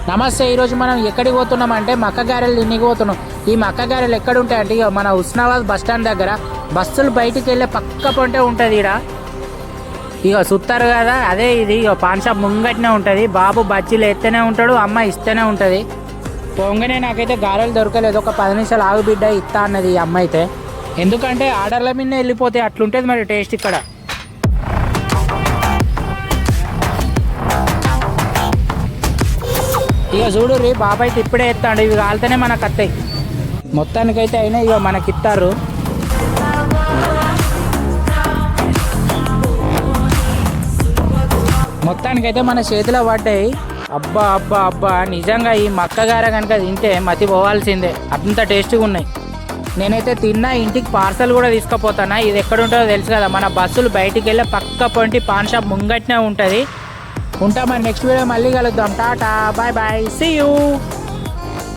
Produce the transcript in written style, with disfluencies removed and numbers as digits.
నమస్తే. ఈరోజు మనం ఎక్కడికి పోతున్నాం అంటే మక్క గారెలు తిన్నికి పోతున్నాం. ఈ మక్క గారెలు ఎక్కడ ఉంటాయంటే ఇక మన హుస్నాబాద్ బస్ స్టాండ్ దగ్గర బస్సులు బయటికి వెళ్ళే పక్క పొంటే ఉంటుంది. ఇక సుత్తారు కదా, అదే ఇది. ఇక పాన్ షాప్ ముంగట్నే ఉంటుంది. బాబు బజ్జీలు ఎత్తేనే ఉంటాడు, అమ్మ ఇస్తేనే ఉంటుంది. పొంగనే నాకైతే గారెలు దొరకలేదు. ఒక 10 నిమిషాలు ఆగు బిడ్డ ఇస్తా అన్నది ఈ అమ్మ అయితే. ఎందుకంటే ఆర్డర్ల మీద వెళ్ళిపోతే అట్లుంటుంది మరి టేస్ట్ ఇక్కడ. ఇక చూడు రీ బాబాయ్ అయితే ఇప్పుడే ఎత్తాడు. ఇవి కాలితేనే మనకు అత్తాయి. మొత్తానికైతే అయినా ఇక మనకి ఇస్తారు. మొత్తానికైతే మన చేతిలో పడ్డాయి. అబ్బా అబ్బా అబ్బా, నిజంగా ఈ మక్కగార కనుక తింటే మతి పోవాల్సిందే, అంత టేస్ట్గా ఉన్నాయి. నేనైతే తిన్నా, ఇంటికి పార్సల్ కూడా తీసుకుపోతానా. ఇది ఎక్కడ ఉంటుందో తెలుసు కదా, మన బస్సులు బయటికి వెళ్ళే పక్క పొంటి పాన్ షాప్ ముంగట్నే ఉంటుంది. ఉంటా మరి. నెక్స్ట్ వీడియో మళ్ళీ కలుద్దాం. టాటా, బాయ్ బాయ్, సీ యూ.